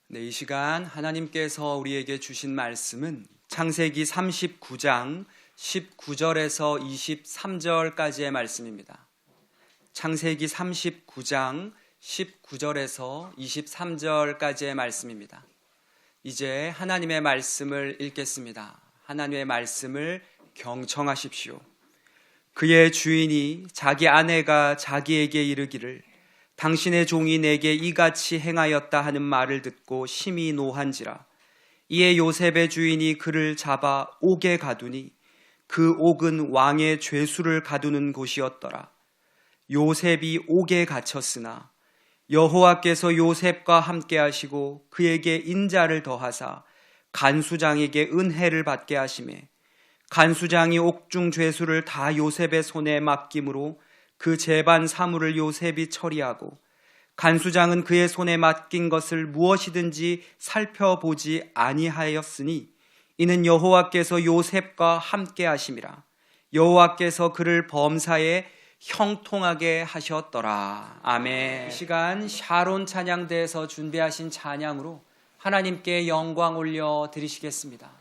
네, 이 시간 하나님께서 우리에게 주신 말씀은 창세기 39장 19절에서 23절까지의 말씀입니다. 창세기 39장 19절에서 23절까지의 말씀입니다. 이제 하나님의 말씀을 읽겠습니다. 하나님의 말씀을 경청하십시오. 그의 주인이 자기 아내가 자기에게 이르기를 당신의 종이 내게 이같이 행하였다 하는 말을 듣고 심히 노한지라. 이에 요셉의 주인이 그를 잡아 옥에 가두니 그 옥은 왕의 죄수를 가두는 곳이었더라. 요셉이 옥에 갇혔으나 여호와께서 요셉과 함께 하시고 그에게 인자를 더하사 간수장에게 은혜를 받게 하시매 간수장이 옥중 죄수를 다 요셉의 손에 맡김으로 그 재반 사물을 요셉이 처리하고 간수장은 그의 손에 맡긴 것을 무엇이든지 살펴보지 아니하였으니 이는 여호와께서 요셉과 함께 하심이라. 여호와께서 그를 범사에 형통하게 하셨더라. 아멘. 이 시간 샤론 찬양대에서 준비하신 찬양으로 하나님께 영광 올려 드리시겠습니다.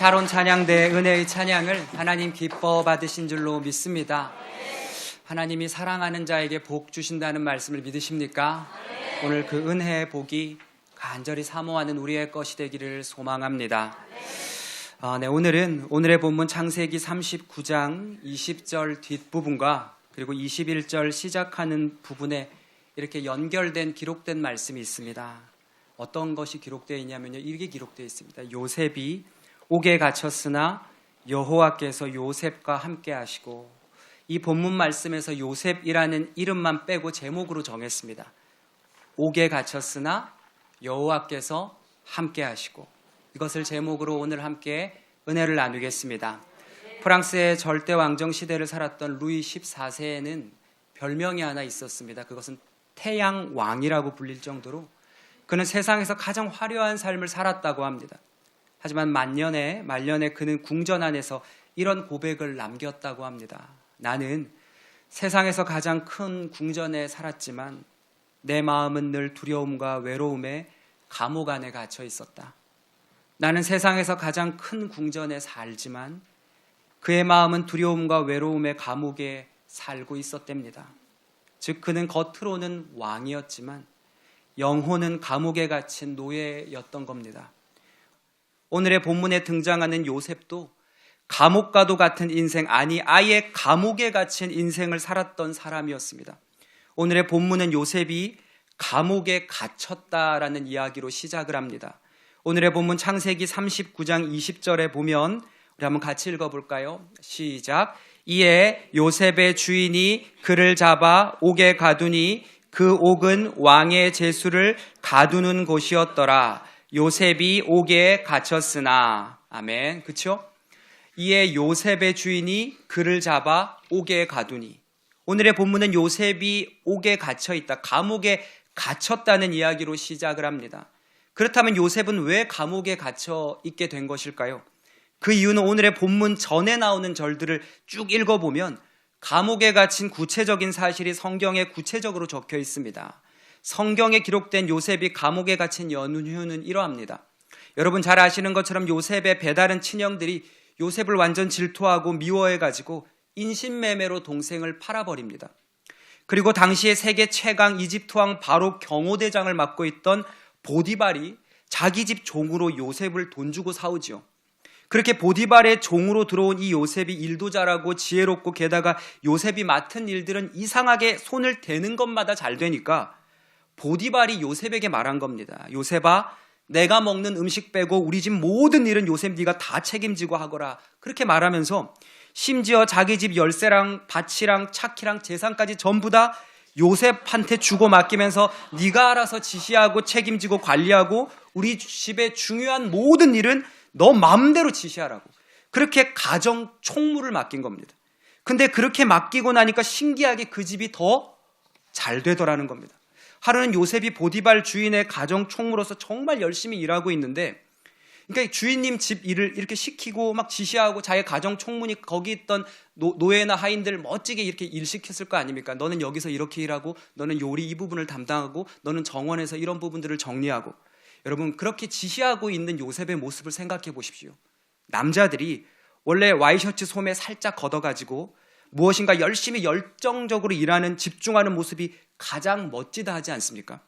샤론 찬양대 은혜의 찬양을 하나님 기뻐 받으신 줄로 믿습니다. 하나님이 사랑하는 자에게 복 주신다는 말씀을 믿으십니까? 오늘 그 은혜의 복이 간절히 사모하는 우리의 것이 되기를 소망합니다. 오늘의 본문 창세기 39장 20절 뒷부분과 그리고 21절 시작하는 부분에 이렇게 연결된 기록된 말씀이 있습니다. 어떤 것이 기록되어 있냐면요, 이게 기록되어 있습니다. 요셉이 옥에 갇혔으나 여호와께서 요셉과 함께 하시고, 이 본문 말씀에서 요셉이라는 이름만 빼고 제목으로 정했습니다. 옥에 갇혔으나 여호와께서 함께 하시고, 이것을 제목으로 오늘 함께 은혜를 나누겠습니다. 프랑스의 절대 왕정 시대를 살았던 루이 14세에는 별명이 하나 있었습니다. 그것은 태양 왕이라고 불릴 정도로 그는 세상에서 가장 화려한 삶을 살았다고 합니다. 하지만 말년에 그는 궁전 안에서 이런 고백을 남겼다고 합니다. 나는 세상에서 가장 큰 궁전에 살았지만 내 마음은 늘 두려움과 외로움에 감옥 안에 갇혀 있었다. 나는 세상에서 가장 큰 궁전에 살지만 그의 마음은 두려움과 외로움의 감옥에 살고 있었답니다. 즉 그는 겉으로는 왕이었지만 영혼은 감옥에 갇힌 노예였던 겁니다. 오늘의 본문에 등장하는 요셉도 감옥과도 같은 인생, 아예 감옥에 갇힌 인생을 살았던 사람이었습니다. 오늘의 본문은 요셉이 감옥에 갇혔다라는 이야기로 시작을 합니다. 오늘의 본문 창세기 39장 20절에 보면 우리 한번 같이 읽어볼까요? 시작. 이에 요셉의 주인이 그를 잡아 옥에 가두니 그 옥은 왕의 제수를 가두는 곳이었더라. 요셉이 옥에 갇혔으나. 아멘. 그렇죠? 이에 요셉의 주인이 그를 잡아 옥에 가두니. 오늘의 본문은 요셉이 옥에 갇혀 있다, 감옥에 갇혔다는 이야기로 시작을 합니다. 그렇다면 요셉은 왜 감옥에 갇혀 있게 된 것일까요? 그 이유는 오늘의 본문 전에 나오는 절들을 쭉 읽어보면 감옥에 갇힌 구체적인 사실이 성경에 구체적으로 적혀 있습니다. 성경에 기록된 요셉이 감옥에 갇힌 연유는 이러합니다. 여러분 잘 아시는 것처럼 요셉의 배다른 친형들이 요셉을 완전 질투하고 미워해가지고 인신매매로 동생을 팔아버립니다. 그리고 당시에 세계 최강 이집트 왕 바로 경호대장을 맡고 있던 보디발이 자기 집 종으로 요셉을 돈 주고 사오지요. 그렇게 보디발의 종으로 들어온 이 요셉이 일도 잘하고 지혜롭고, 게다가 요셉이 맡은 일들은 이상하게 손을 대는 것마다 잘 되니까 보디발이 요셉에게 말한 겁니다. 요셉아, 내가 먹는 음식 빼고 우리 집 모든 일은 요셉 네가 다 책임지고 하거라. 그렇게 말하면서 심지어 자기 집 열쇠랑 밭이랑 차키랑 재산까지 전부 다 요셉한테 주고 맡기면서 네가 알아서 지시하고 책임지고 관리하고 우리 집의 중요한 모든 일은 너 마음대로 지시하라고, 그렇게 가정 총무를 맡긴 겁니다. 근데 그렇게 맡기고 나니까 신기하게 그 집이 더 잘 되더라는 겁니다. 하루는 요셉이 보디발 주인의 가정 총무로서 정말 열심히 일하고 있는데, 그러니까 주인님 집 일을 이렇게 시키고 막 지시하고 자기 가정 총무니 거기 있던 노예나 하인들 멋지게 이렇게 일 시켰을 거 아닙니까? 너는 여기서 이렇게 일하고, 너는 요리 이 부분을 담당하고, 너는 정원에서 이런 부분들을 정리하고. 여러분 그렇게 지시하고 있는 요셉의 모습을 생각해 보십시오. 남자들이 원래 와이셔츠 소매 살짝 걷어가지고 무엇인가 열심히 열정적으로 일하는, 집중하는 모습이 가장 멋지다 하지 않습니까?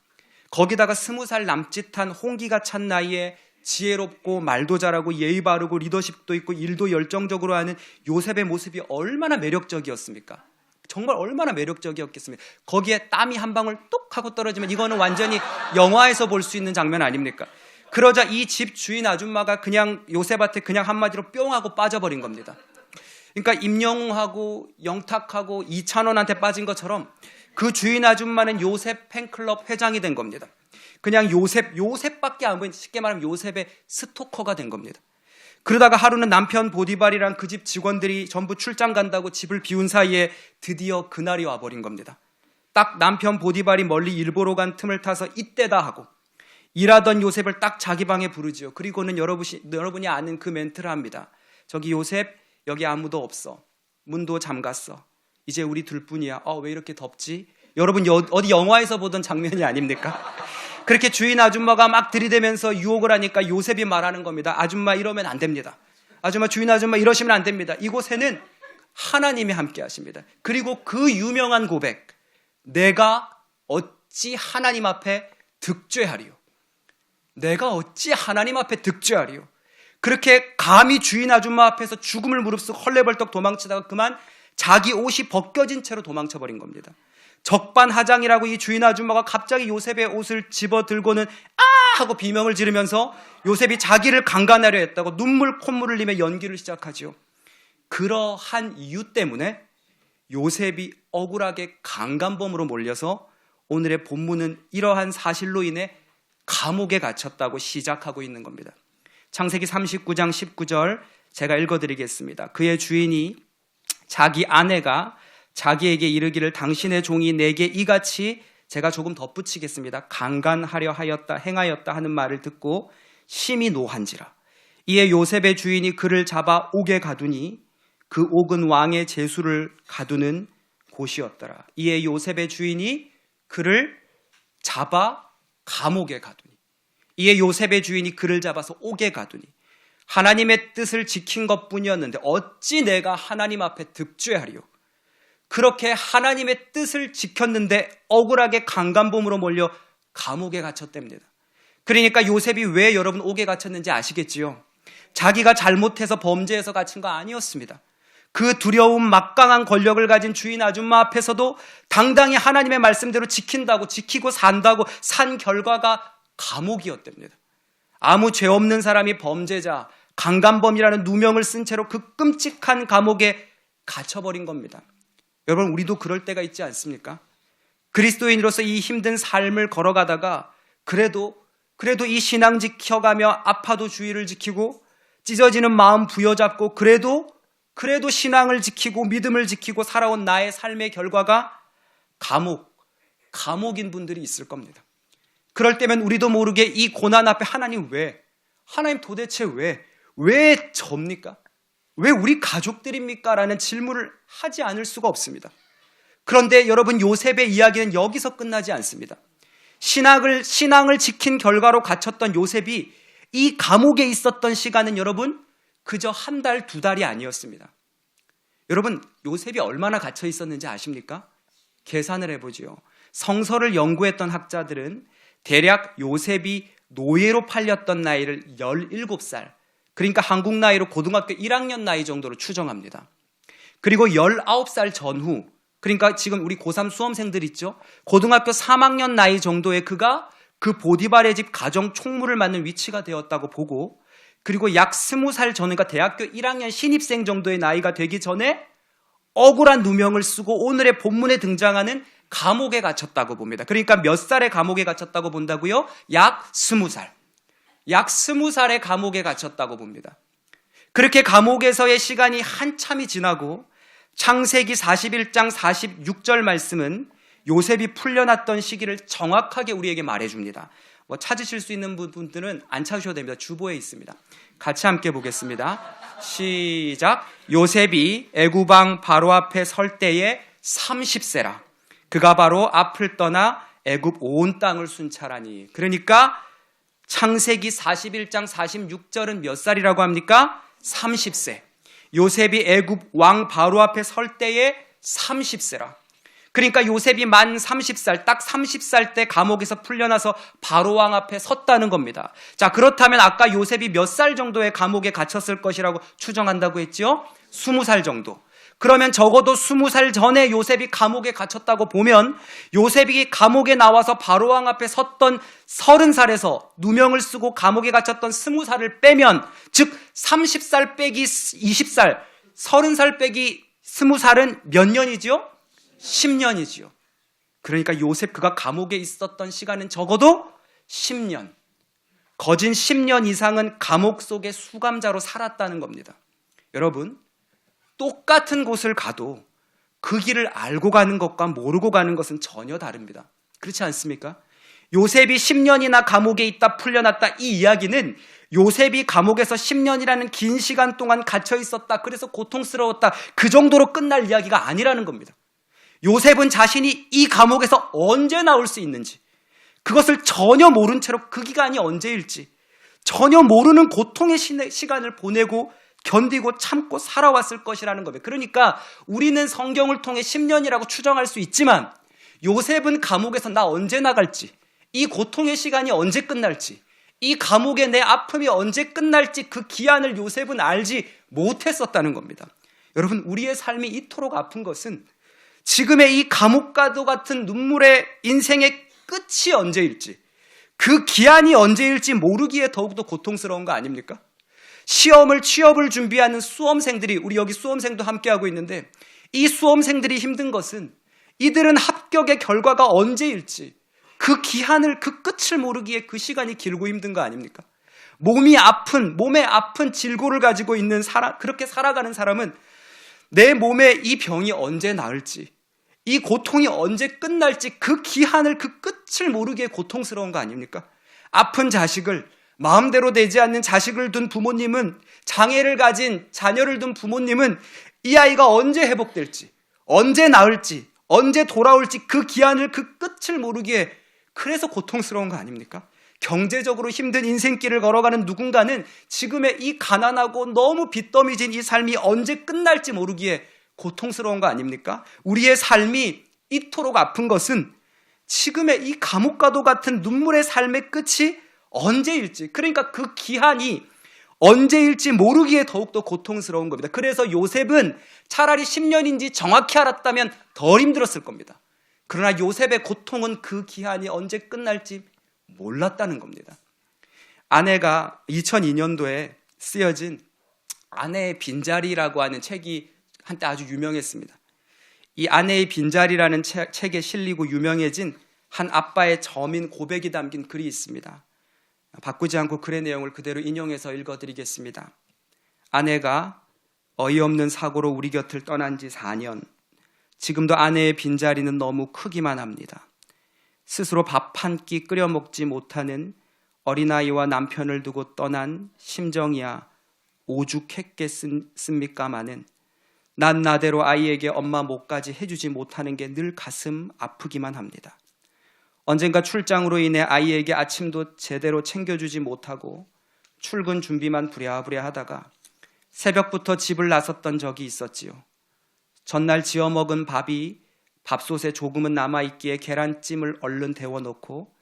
거기다가 20살 남짓한 홍기가 찬 나이에 지혜롭고 말도 잘하고 예의 바르고 리더십도 있고 일도 열정적으로 하는 요셉의 모습이 얼마나 매력적이었습니까? 정말 얼마나 매력적이었겠습니까? 거기에 땀이 한 방울 뚝 하고 떨어지면 이거는 완전히 영화에서 볼 수 있는 장면 아닙니까? 그러자 이 집 주인 아줌마가 그냥 요셉한테 그냥 한마디로 뿅 하고 빠져버린 겁니다. 그러니까 임영웅하고 영탁하고 이찬원한테 빠진 것처럼 그 주인 아줌마는 요셉 팬클럽 회장이 된 겁니다. 그냥 요셉밖에 안 보이는, 쉽게 말하면 요셉의 스토커가 된 겁니다. 그러다가 하루는 남편 보디발이랑 그 집 직원들이 전부 출장 간다고 집을 비운 사이에 드디어 그날이 와버린 겁니다. 딱 남편 보디발이 멀리 일 보러 간 틈을 타서 이때다 하고 일하던 요셉을 딱 자기 방에 부르지요. 그리고는 여러분이 아는 그 멘트를 합니다. 저기 요셉, 여기 아무도 없어. 문도 잠갔어. 이제 우리 둘뿐이야. 왜 이렇게 덥지? 여러분 어디 영화에서 보던 장면이 아닙니까? 그렇게 주인 아줌마가 막 들이대면서 유혹을 하니까 요셉이 말하는 겁니다. 아줌마 이러면 안 됩니다. 아줌마, 주인 아줌마 이러시면 안 됩니다. 이곳에는 하나님이 함께 하십니다. 그리고 그 유명한 고백, 내가 어찌 하나님 앞에 득죄하리요. 내가 어찌 하나님 앞에 득죄하리요. 그렇게 감히 주인 아줌마 앞에서 죽음을 무릅쓰고 헐레벌떡 도망치다가 그만 자기 옷이 벗겨진 채로 도망쳐버린 겁니다. 적반하장이라고 이 주인 아줌마가 갑자기 요셉의 옷을 집어들고는 아! 하고 비명을 지르면서 요셉이 자기를 강간하려 했다고 눈물 콧물을 흘리며 연기를 시작하죠. 그러한 이유 때문에 요셉이 억울하게 강간범으로 몰려서 오늘의 본문은 이러한 사실로 인해 감옥에 갇혔다고 시작하고 있는 겁니다. 창세기 39장 19절 제가 읽어드리겠습니다. 그의 주인이 자기 아내가 자기에게 이르기를 당신의 종이 내게 이같이, 제가 조금 덧붙이겠습니다, 강간하려 하였다 행하였다 하는 말을 듣고 심히 노한지라. 이에 요셉의 주인이 그를 잡아 옥에 가두니 그 옥은 왕의 제수를 가두는 곳이었더라. 이에 요셉의 주인이 그를 잡아 감옥에 가두니, 이에 요셉의 주인이 그를 잡아서 옥에 가두니, 하나님의 뜻을 지킨 것뿐이었는데 어찌 내가 하나님 앞에 득죄하리요. 그렇게 하나님의 뜻을 지켰는데 억울하게 강간범으로 몰려 감옥에 갇혔답니다. 그러니까 요셉이 왜 여러분 옥에 갇혔는지 아시겠지요? 자기가 잘못해서 범죄해서 갇힌 거 아니었습니다. 그 두려움 막강한 권력을 가진 주인 아줌마 앞에서도 당당히 하나님의 말씀대로 지킨다고, 지키고 산다고 산 결과가 감옥이었답니다. 아무 죄 없는 사람이 범죄자, 강간범이라는 누명을 쓴 채로 그 끔찍한 감옥에 갇혀버린 겁니다. 여러분, 우리도 그럴 때가 있지 않습니까? 그리스도인으로서 이 힘든 삶을 걸어가다가 그래도 이 신앙 지켜가며 아파도 주의를 지키고 찢어지는 마음 부여잡고 그래도 신앙을 지키고 믿음을 지키고 살아온 나의 삶의 결과가 감옥인 분들이 있을 겁니다. 그럴 때면 우리도 모르게 이 고난 앞에 하나님 도대체 왜 접니까? 왜 우리 가족들입니까? 라는 질문을 하지 않을 수가 없습니다. 그런데 여러분, 요셉의 이야기는 여기서 끝나지 않습니다. 신앙을 지킨 결과로 갇혔던 요셉이 이 감옥에 있었던 시간은 여러분 그저 한 달, 두 달이 아니었습니다. 여러분, 요셉이 얼마나 갇혀 있었는지 아십니까? 계산을 해보지요. 성서를 연구했던 학자들은 대략 요셉이 노예로 팔렸던 나이를 17살, 그러니까 한국 나이로 고등학교 1학년 나이 정도로 추정합니다. 그리고 19살 전후, 그러니까 지금 우리 고3 수험생들 있죠? 고등학교 3학년 나이 정도에 그가 그 보디발의 집 가정 총무를 맡는 위치가 되었다고 보고, 그리고 약 20살 전, 그러니까 대학교 1학년 신입생 정도의 나이가 되기 전에 억울한 누명을 쓰고 오늘의 본문에 등장하는 감옥에 갇혔다고 봅니다. 그러니까 몇 살에 감옥에 갇혔다고 본다고요? 약 20살. 약 20살의 감옥에 갇혔다고 봅니다. 그렇게 감옥에서의 시간이 한참이 지나고 창세기 41장 46절 말씀은 요셉이 풀려났던 시기를 정확하게 우리에게 말해줍니다. 찾으실 수 있는 분들은 안 찾으셔도 됩니다. 주보에 있습니다. 같이 함께 보겠습니다. 시작. 요셉이 애굽왕 바로 앞에 설 때에 30세라. 그가 바로 앞을 떠나 애굽 온 땅을 순찰하니. 그러니까 창세기 41장 46절은 몇 살이라고 합니까? 30세. 요셉이 애굽 왕 바로 앞에 설 때에 30세라. 그러니까 요셉이 만 30살, 딱 30살 때 감옥에서 풀려나서 바로 왕 앞에 섰다는 겁니다. 자, 그렇다면 아까 요셉이 몇 살 정도의 감옥에 갇혔을 것이라고 추정한다고 했죠? 20살 정도. 그러면 적어도 20살 전에 요셉이 감옥에 갇혔다고 보면 요셉이 감옥에 나와서 바로 왕 앞에 섰던 30살에서 누명을 쓰고 감옥에 갇혔던 20살을 빼면, 즉 30살 빼기 20살, 30살 빼기 20살은 몇 년이지요? 10년이지요. 그러니까 요셉 그가 감옥에 있었던 시간은 적어도 10년. 거진 10년 이상은 감옥 속의 수감자로 살았다는 겁니다. 여러분, 똑같은 곳을 가도 그 길을 알고 가는 것과 모르고 가는 것은 전혀 다릅니다. 그렇지 않습니까? 요셉이 10년이나 감옥에 있다 풀려났다, 이 이야기는 요셉이 감옥에서 10년이라는 긴 시간 동안 갇혀 있었다, 그래서 고통스러웠다, 그 정도로 끝날 이야기가 아니라는 겁니다. 요셉은 자신이 이 감옥에서 언제 나올 수 있는지, 그것을 전혀 모른 채로 그 기간이 언제일지 전혀 모르는 고통의 시간을 보내고 견디고 참고 살아왔을 것이라는 겁니다. 그러니까 우리는 성경을 통해 10년이라고 추정할 수 있지만 요셉은 감옥에서 나 언제 나갈지, 이 고통의 시간이 언제 끝날지, 이 감옥의 내 아픔이 언제 끝날지 그 기한을 요셉은 알지 못했었다는 겁니다. 여러분, 우리의 삶이 이토록 아픈 것은 지금의 이 감옥과도 같은 눈물의 인생의 끝이 언제일지, 그 기한이 언제일지 모르기에 더욱더 고통스러운 거 아닙니까? 취업을 준비하는 수험생들이, 우리 여기 수험생도 함께하고 있는데, 이 수험생들이 힘든 것은 이들은 합격의 결과가 언제일지 그 기한을, 그 끝을 모르기에 그 시간이 길고 힘든 거 아닙니까? 몸에 아픈 질고를 가지고 있는 그렇게 살아가는 사람은 내 몸에 이 병이 언제 나을지, 이 고통이 언제 끝날지 그 기한을, 그 끝을 모르기에 고통스러운 거 아닙니까? 아픈 자식을, 마음대로 되지 않는 자식을 둔 부모님은, 장애를 가진 자녀를 둔 부모님은 이 아이가 언제 회복될지, 언제 나을지, 언제 돌아올지 그 기한을, 그 끝을 모르기에 그래서 고통스러운 거 아닙니까? 경제적으로 힘든 인생길을 걸어가는 누군가는 지금의 이 가난하고 너무 빚더미진 이 삶이 언제 끝날지 모르기에 고통스러운 거 아닙니까? 우리의 삶이 이토록 아픈 것은 지금의 이 감옥과도 같은 눈물의 삶의 끝이 언제일지, 그러니까 그 기한이 언제일지 모르기에 더욱더 고통스러운 겁니다. 그래서 요셉은 차라리 10년인지 정확히 알았다면 덜 힘들었을 겁니다. 그러나 요셉의 고통은 그 기한이 언제 끝날지 몰랐다는 겁니다. 아내가 2002년도에 쓰여진 아내의 빈자리라고 하는 책이 한때 아주 유명했습니다. 이 아내의 빈자리라는 책에 실리고 유명해진 한 아빠의 저민 고백이 담긴 글이 있습니다. 바꾸지 않고 글의 내용을 그대로 인용해서 읽어드리겠습니다. 아내가 어이없는 사고로 우리 곁을 떠난 지 4년. 지금도 아내의 빈자리는 너무 크기만 합니다. 스스로 밥 한 끼 끓여 먹지 못하는 어린아이와 남편을 두고 떠난 심정이야 오죽했겠습니까마는 난 나대로 아이에게 엄마 목까지 해주지 못하는 게 늘 가슴 아프기만 합니다. 언젠가 출장으로 인해 아이에게 아침도 제대로 챙겨주지 못하고 출근 준비만 부랴부랴 하다가 새벽부터 집을 나섰던 적이 있었지요. 전날 지어 먹은 밥이 밥솥에 조금은 남아있기에 계란찜을 얼른 데워놓고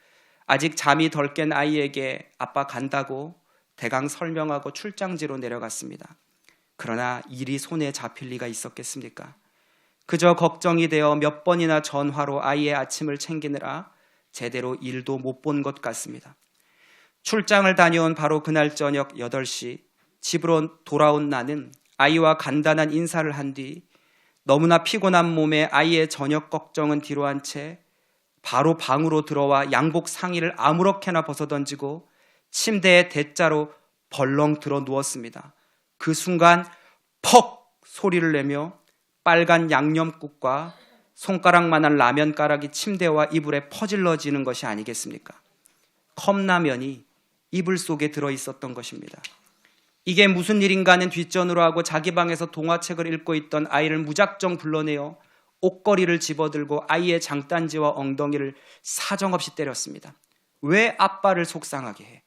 아직 잠이 덜 깬 아이에게 아빠 간다고 대강 설명하고 출장지로 내려갔습니다. 그러나 일이 손에 잡힐 리가 있었겠습니까? 그저 걱정이 되어 몇 번이나 전화로 아이의 아침을 챙기느라 제대로 일도 못 본 것 같습니다. 출장을 다녀온 바로 그날 저녁 8시 집으로 돌아온 나는 아이와 간단한 인사를 한 뒤 너무나 피곤한 몸에 아이의 저녁 걱정은 뒤로 한 채 바로 방으로 들어와 양복 상의를 아무렇게나 벗어던지고 침대에 대자로 벌렁 들어 누웠습니다. 그 순간 퍽 소리를 내며 빨간 양념국과 손가락만한 라면가락이 침대와 이불에 퍼질러지는 것이 아니겠습니까? 컵라면이 이불 속에 들어있었던 것입니다. 이게 무슨 일인가는 뒷전으로 하고 자기 방에서 동화책을 읽고 있던 아이를 무작정 불러내어 옷걸이를 집어들고 아이의 장단지와 엉덩이를 사정없이 때렸습니다. 왜 아빠를 속상하게 해?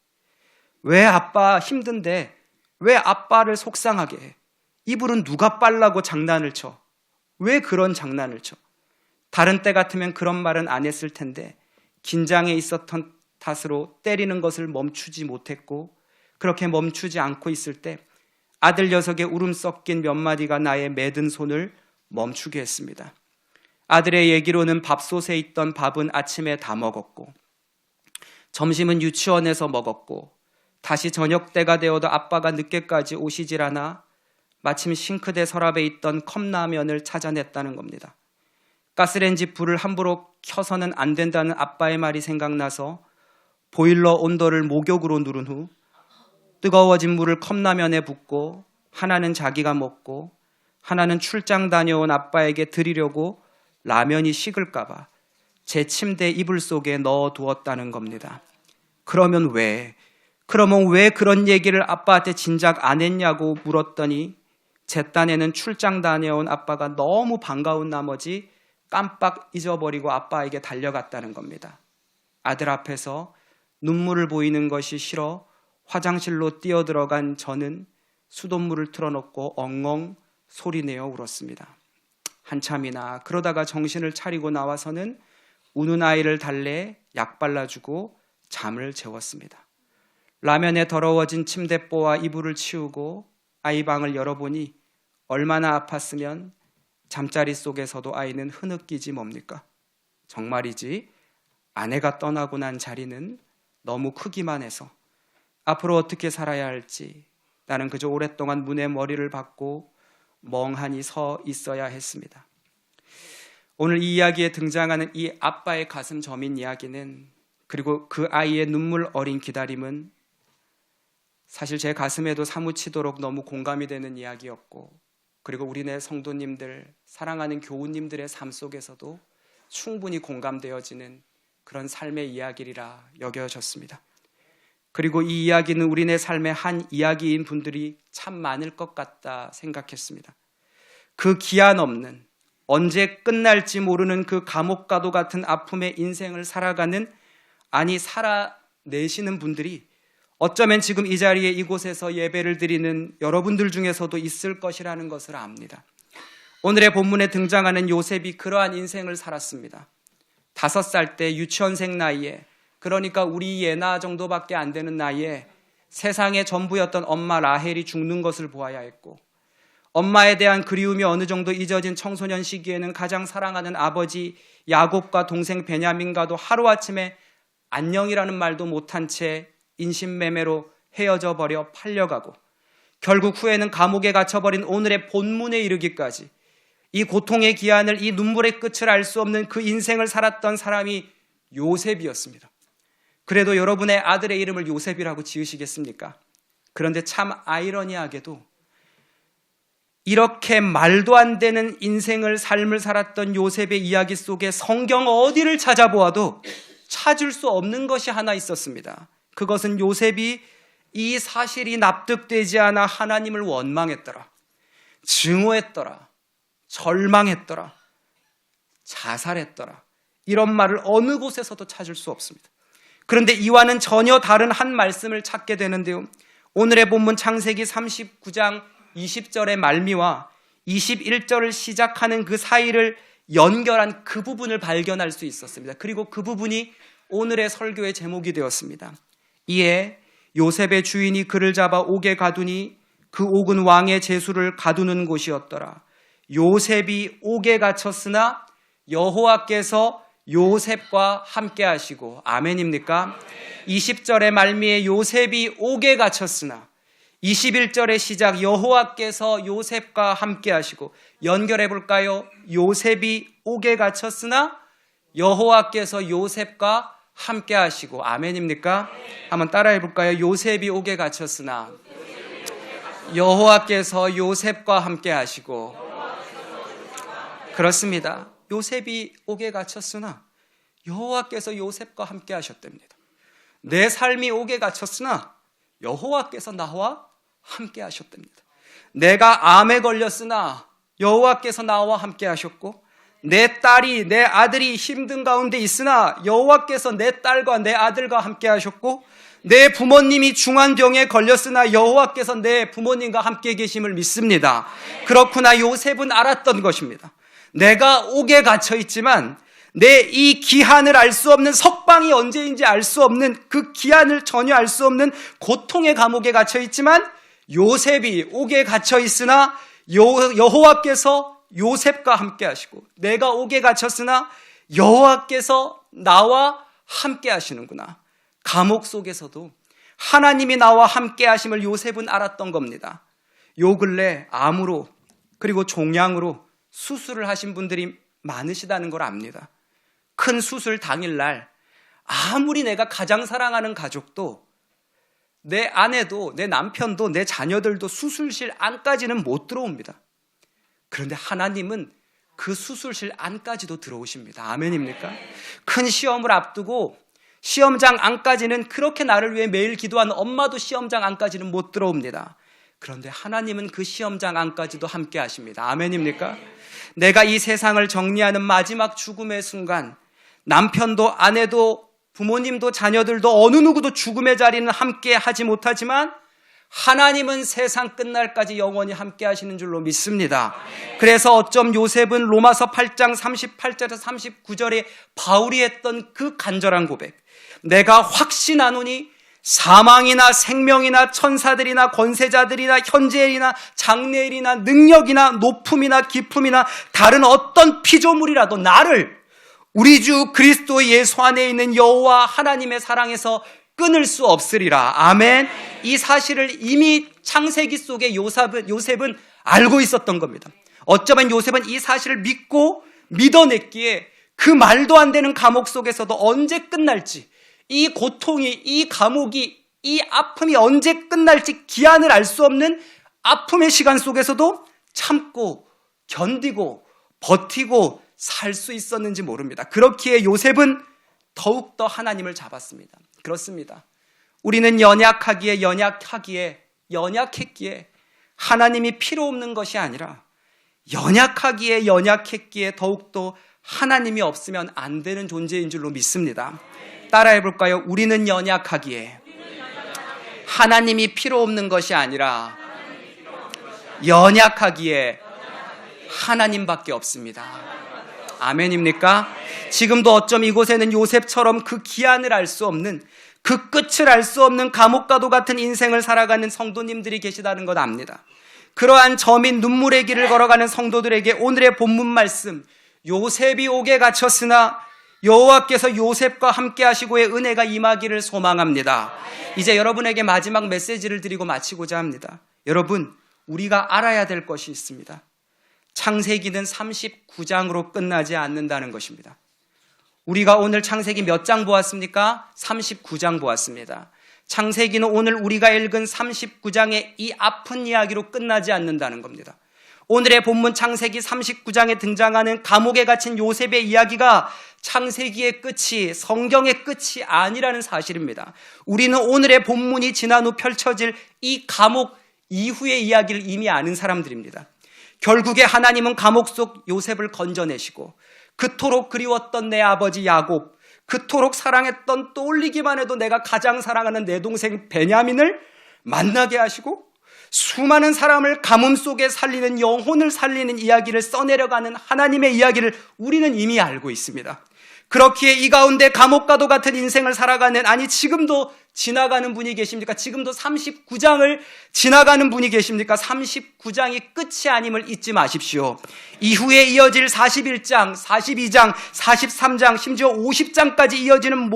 왜 아빠 힘든데 왜 아빠를 속상하게 해? 이불은 누가 빨라고 장난을 쳐? 왜 그런 장난을 쳐? 다른 때 같으면 그런 말은 안 했을 텐데 긴장해 있었던 탓으로 때리는 것을 멈추지 못했고 그렇게 멈추지 않고 있을 때 아들 녀석의 울음 섞인 몇 마디가 나의 매든 손을 멈추게 했습니다. 아들의 얘기로는 밥솥에 있던 밥은 아침에 다 먹었고 점심은 유치원에서 먹었고 다시 저녁 때가 되어도 아빠가 늦게까지 오시질 않아 마침 싱크대 서랍에 있던 컵라면을 찾아냈다는 겁니다. 가스레인지 불을 함부로 켜서는 안 된다는 아빠의 말이 생각나서 보일러 온도를 목욕으로 누른 후 뜨거워진 물을 컵라면에 붓고 하나는 자기가 먹고 하나는 출장 다녀온 아빠에게 드리려고 라면이 식을까 봐 제 침대 이불 속에 넣어두었다는 겁니다. 그러면 왜 그런 얘기를 아빠한테 진작 안 했냐고 물었더니 제 딴에는 출장 다녀온 아빠가 너무 반가운 나머지 깜빡 잊어버리고 아빠에게 달려갔다는 겁니다. 아들 앞에서 눈물을 보이는 것이 싫어 화장실로 뛰어들어간 저는 수돗물을 틀어놓고 엉엉 소리내어 울었습니다. 한참이나 그러다가 정신을 차리고 나와서는 우는 아이를 달래 약 발라주고 잠을 재웠습니다. 라면에 더러워진 침대보와 이불을 치우고 아이 방을 열어보니 얼마나 아팠으면 잠자리 속에서도 아이는 흐느끼지 뭡니까? 정말이지 아내가 떠나고 난 자리는 너무 크기만 해서 앞으로 어떻게 살아야 할지 나는 그저 오랫동안 문에 머리를 박고 멍하니 서 있어야 했습니다. 오늘 이 이야기에 등장하는 이 아빠의 가슴 저민 이야기는, 그리고 그 아이의 눈물 어린 기다림은 사실 제 가슴에도 사무치도록 너무 공감이 되는 이야기였고, 그리고 우리네 성도님들, 사랑하는 교우님들의 삶 속에서도 충분히 공감되어지는 그런 삶의 이야기라 여겨졌습니다. 그리고 이 이야기는 우리네 삶의 한 이야기인 분들이 참 많을 것 같다 생각했습니다. 그 기한 없는, 언제 끝날지 모르는 그 감옥과도 같은 아픔의 인생을 살아가는, 아니 살아내시는 분들이 어쩌면 지금 이 자리에 이곳에서 예배를 드리는 여러분들 중에서도 있을 것이라는 것을 압니다. 오늘의 본문에 등장하는 요셉이 그러한 인생을 살았습니다. 5살 때 유치원생 나이에, 그러니까 우리 예나 정도밖에 안 되는 나이에 세상의 전부였던 엄마 라헬이 죽는 것을 보아야 했고, 엄마에 대한 그리움이 어느 정도 잊어진 청소년 시기에는 가장 사랑하는 아버지 야곱과 동생 베냐민과도 하루아침에 안녕이라는 말도 못한 채 인신매매로 헤어져 버려 팔려가고, 결국 후에는 감옥에 갇혀버린 오늘의 본문에 이르기까지 이 고통의 기한을, 이 눈물의 끝을 알 수 없는 그 인생을 살았던 사람이 요셉이었습니다. 그래도 여러분의 아들의 이름을 요셉이라고 지으시겠습니까? 그런데 참 아이러니하게도 이렇게 말도 안 되는 인생을, 삶을 살았던 요셉의 이야기 속에 성경 어디를 찾아보아도 찾을 수 없는 것이 하나 있었습니다. 그것은 요셉이 이 사실이 납득되지 않아 하나님을 원망했더라, 증오했더라, 절망했더라, 자살했더라, 이런 말을 어느 곳에서도 찾을 수 없습니다. 그런데 이와는 전혀 다른 한 말씀을 찾게 되는데요, 오늘의 본문 창세기 39장 20절의 말미와 21절을 시작하는 그 사이를 연결한 그 부분을 발견할 수 있었습니다. 그리고 그 부분이 오늘의 설교의 제목이 되었습니다. 이에 요셉의 주인이 그를 잡아 옥에 가두니 그 옥은 왕의 제수를 가두는 곳이었더라. 요셉이 옥에 갇혔으나 여호와께서 요셉과 함께 하시고, 아멘입니까? 20절의 말미에 요셉이 옥에 갇혔으나, 21절의 시작 여호와께서 요셉과 함께 하시고, 연결해 볼까요? 요셉이 옥에 갇혔으나 여호와께서 요셉과 함께 하시고, 아멘입니까? 한번 따라해 볼까요? 요셉이 옥에 갇혔으나 여호와께서 요셉과 함께 하시고. 그렇습니다. 요셉이 옥에 갇혔으나 여호와께서 요셉과 함께 하셨답니다. 내 삶이 옥에 갇혔으나 여호와께서 나와 함께 하셨답니다. 내가 암에 걸렸으나 여호와께서 나와 함께 하셨고, 내 딸이, 내 아들이 힘든 가운데 있으나 여호와께서 내 딸과 내 아들과 함께 하셨고, 내 부모님이 중환병에 걸렸으나 여호와께서 내 부모님과 함께 계심을 믿습니다. 그렇구나, 요셉은 알았던 것입니다. 내가 옥에 갇혀 있지만 내 이 기한을 알 수 없는, 석방이 언제인지 알 수 없는 그 기한을 전혀 알 수 없는 고통의 감옥에 갇혀 있지만 요셉이 옥에 갇혀 있으나 여호와께서 요셉과 함께 하시고, 내가 옥에 갇혔으나 여호와께서 나와 함께 하시는구나. 감옥 속에서도 하나님이 나와 함께 하심을 요셉은 알았던 겁니다. 요 근래 암으로 그리고 종양으로 수술을 하신 분들이 많으시다는 걸 압니다. 큰 수술 당일날 아무리 내가 가장 사랑하는 가족도, 내 아내도, 내 남편도, 내 자녀들도 수술실 안까지는 못 들어옵니다. 그런데 하나님은 그 수술실 안까지도 들어오십니다. 아멘입니까? 큰 시험을 앞두고 시험장 안까지는, 그렇게 나를 위해 매일 기도하는 엄마도 시험장 안까지는 못 들어옵니다. 그런데 하나님은 그 시험장 안까지도 함께 하십니다. 아멘입니까? 내가 이 세상을 정리하는 마지막 죽음의 순간, 남편도 아내도 부모님도 자녀들도 어느 누구도 죽음의 자리는 함께 하지 못하지만 하나님은 세상 끝날까지 영원히 함께 하시는 줄로 믿습니다. 그래서 어쩜 요셉은 로마서 8장 38절에서 39절에 바울이 했던 그 간절한 고백, 내가 확신하노니 사망이나 생명이나 천사들이나 권세자들이나 현재일이나 장래일이나 능력이나 높음이나 깊음이나 다른 어떤 피조물이라도 나를 우리 주 그리스도 예수 안에 있는 여호와 하나님의 사랑에서 끊을 수 없으리라. 아멘. 이 사실을 이미 창세기 속에 요셉은 알고 있었던 겁니다. 어쩌면 요셉은 이 사실을 믿고 믿어냈기에 그 말도 안 되는 감옥 속에서도 언제 끝날지, 이 고통이, 이 감옥이, 이 아픔이 언제 끝날지 기한을 알 수 없는 아픔의 시간 속에서도 참고 견디고 버티고 살 수 있었는지 모릅니다. 그렇기에 요셉은 더욱더 하나님을 잡았습니다. 그렇습니다. 우리는 연약했기에 하나님이 필요 없는 것이 아니라 연약했기에 더욱더 하나님이 없으면 안 되는 존재인 줄로 믿습니다. 따라해 볼까요? 우리는 연약하기에 하나님이 필요 없는 것이 아니라 연약하기에 하나님밖에 없습니다. 아멘입니까? 지금도 어쩜 이곳에는 요셉처럼 그 기한을 알 수 없는, 그 끝을 알 수 없는 감옥과도 같은 인생을 살아가는 성도님들이 계시다는 것 압니다. 그러한 저민 눈물의 길을 걸어가는 성도들에게 오늘의 본문 말씀, 요셉이 옥에 갇혔으나 여호와께서 요셉과 함께 하시고의 은혜가 임하기를 소망합니다. 이제 여러분에게 마지막 메시지를 드리고 마치고자 합니다. 여러분, 우리가 알아야 될 것이 있습니다. 창세기는 39장으로 끝나지 않는다는 것입니다. 우리가 오늘 창세기 몇 장 보았습니까? 39장 보았습니다. 창세기는 오늘 우리가 읽은 39장의 이 아픈 이야기로 끝나지 않는다는 겁니다. 오늘의 본문 창세기 39장에 등장하는 감옥에 갇힌 요셉의 이야기가 창세기의 끝이, 성경의 끝이 아니라는 사실입니다. 우리는 오늘의 본문이 지난 후 펼쳐질 이 감옥 이후의 이야기를 이미 아는 사람들입니다. 결국에 하나님은 감옥 속 요셉을 건져내시고 그토록 그리웠던 내 아버지 야곱, 그토록 사랑했던, 떠올리기만 해도 내가 가장 사랑하는 내 동생 베냐민을 만나게 하시고 수많은 사람을 가뭄 속에 살리는, 영혼을 살리는 이야기를 써내려가는 하나님의 이야기를 우리는 이미 알고 있습니다. 그렇기에 이 가운데 감옥과도 같은 인생을 살아가는, 아니 지금도 지나가는 분이 계십니까? 지금도 39장을 지나가는 분이 계십니까? 39장이 끝이 아님을 잊지 마십시오. 이후에 이어질 41장, 42장, 43장, 심지어 50장까지 이어지는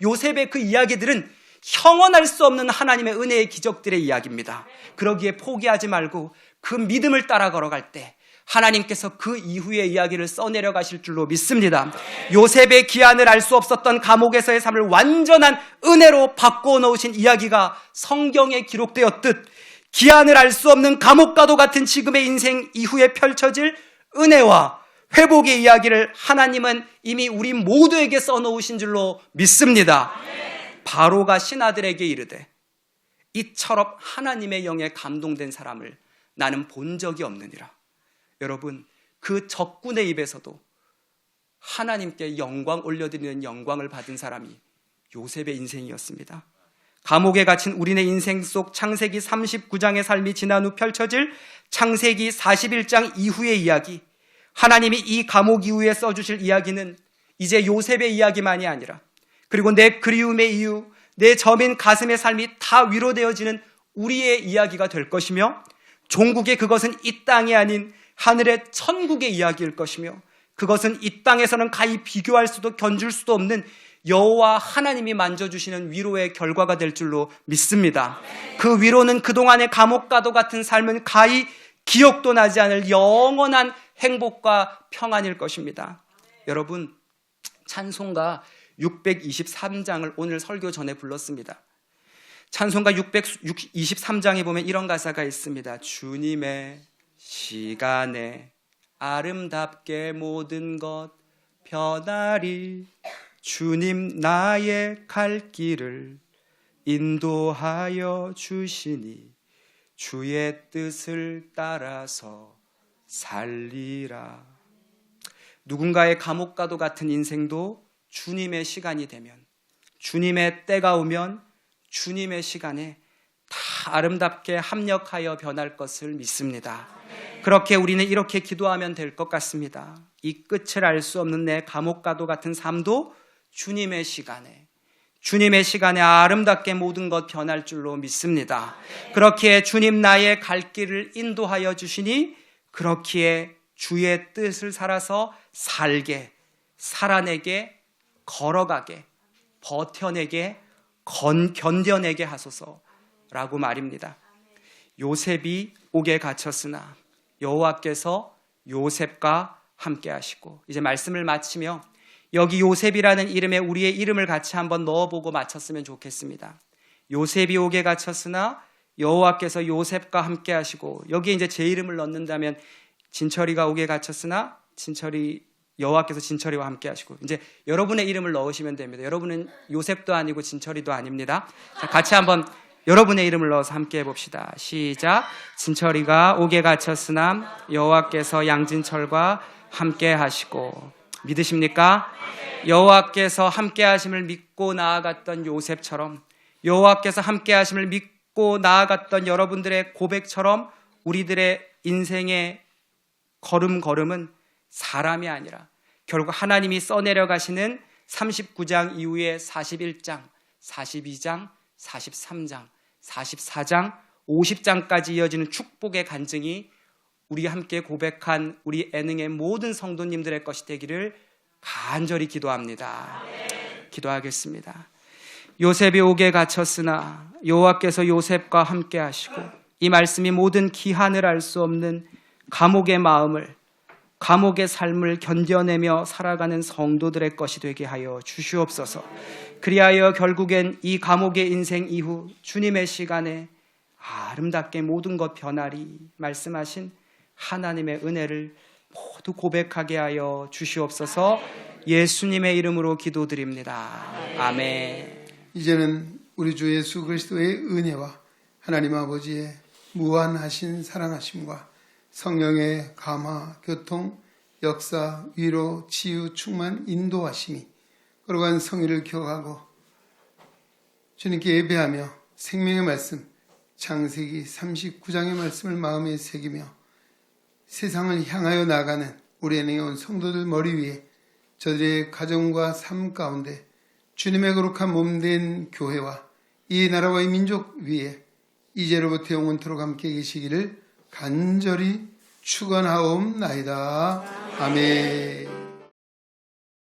요셉의 그 이야기들은 형언할 수 없는 하나님의 은혜의 기적들의 이야기입니다. 그러기에 포기하지 말고 그 믿음을 따라 걸어갈 때 하나님께서 그 이후의 이야기를 써내려 가실 줄로 믿습니다. 요셉의 기한을 알 수 없었던 감옥에서의 삶을 완전한 은혜로 바꾸어 놓으신 이야기가 성경에 기록되었듯 기한을 알 수 없는 감옥과도 같은 지금의 인생 이후에 펼쳐질 은혜와 회복의 이야기를 하나님은 이미 우리 모두에게 써놓으신 줄로 믿습니다. 바로가 신하들에게 이르되 이처럼 하나님의 영에 감동된 사람을 나는 본 적이 없느니라. 여러분, 그 적군의 입에서도 하나님께 영광 올려드리는 영광을 받은 사람이 요셉의 인생이었습니다. 감옥에 갇힌 우리네 인생 속 창세기 39장의 삶이 지난 후 펼쳐질 창세기 41장 이후의 이야기, 하나님이 이 감옥 이후에 써주실 이야기는 이제 요셉의 이야기만이 아니라, 그리고 내 그리움의 이유, 내 저민 가슴의 삶이 다 위로되어지는 우리의 이야기가 될 것이며, 종국의 그것은 이 땅이 아닌 하늘의 천국의 이야기일 것이며, 그것은 이 땅에서는 가히 비교할 수도 견줄 수도 없는 여호와 하나님이 만져주시는 위로의 결과가 될 줄로 믿습니다. 그 위로는 그동안의 감옥과도 같은 삶은 가히 기억도 나지 않을 영원한 행복과 평안일 것입니다. 여러분, 찬송가 623장을 오늘 설교 전에 불렀습니다. 찬송가 623장에 보면 이런 가사가 있습니다. 주님의 시간에 아름답게 모든 것 변하리, 주님 나의 갈 길을 인도하여 주시니 주의 뜻을 따라서 살리라. 누군가의 감옥과도 같은 인생도 주님의 시간이 되면, 주님의 때가 오면 주님의 시간에 다 아름답게 합력하여 변할 것을 믿습니다. 그렇게 우리는 이렇게 기도하면 될 것 같습니다. 이 끝을 알 수 없는 내 감옥과도 같은 삶도 주님의 시간에 아름답게 모든 것 변할 줄로 믿습니다. 그렇기에 주님 나의 갈 길을 인도하여 주시니 그렇기에 주의 뜻을 살아서 살게, 살아내게, 걸어가게, 버텨내게, 견뎌내게 하소서라고 말입니다. 요셉이 옥에 갇혔으나 여호와께서 요셉과 함께 하시고, 이제 말씀을 마치며 여기 요셉이라는 이름에 우리의 이름을 같이 한번 넣어보고 마쳤으면 좋겠습니다. 요셉이 옥에 갇혔으나 여호와께서 요셉과 함께 하시고, 여기에 이제 제 이름을 넣는다면 진철이가 옥에 갇혔으나 여호와께서 진철이와 함께 하시고, 이제 여러분의 이름을 넣으시면 됩니다. 여러분은 요셉도 아니고 진철이도 아닙니다. 자, 같이 한번 여러분의 이름을 넣어서 함께 해봅시다. 시작. 진철이가 옥에 갇혔으나 여호와께서 양진철과 함께 하시고. 믿으십니까? 여호와께서 함께 하심을 믿고 나아갔던 요셉처럼, 여호와께서 함께 하심을 믿고 나아갔던 여러분들의 고백처럼 우리들의 인생의 걸음은 사람이 아니라 결국 하나님이 써내려 가시는 39장 이후에 41장, 42장, 43장, 44장, 50장까지 이어지는 축복의 간증이 우리 함께 고백한 우리 애능의 모든 성도님들의 것이 되기를 간절히 기도합니다. 기도하겠습니다. 요셉이 옥에 갇혔으나 여호와께서 요셉과 함께 하시고, 이 말씀이 모든 기한을 알 수 없는 감옥의 마음을, 감옥의 삶을 견뎌내며 살아가는 성도들의 것이 되게 하여 주시옵소서. 그리하여 결국엔 이 감옥의 인생 이후 주님의 시간에 아름답게 모든 것 변하리 말씀하신 하나님의 은혜를 모두 고백하게 하여 주시옵소서. 예수님의 이름으로 기도드립니다. 아멘. 이제는 우리 주 예수 그리스도의 은혜와 하나님 아버지의 무한하신 사랑하심과 성령의 감화, 교통, 역사, 위로, 치유, 충만, 인도하심이 거룩한 성의를 기억하고 주님께 예배하며 생명의 말씀, 창세기 39장의 말씀을 마음에 새기며 세상을 향하여 나가는 우리 애능에 온 성도들 머리 위에 저들의 가정과 삶 가운데 주님의 거룩한 몸된 교회와 이 나라와 이 민족 위에 이제로부터 영원토록 함께 계시기를 간절히 축원하옵나이다. 아멘.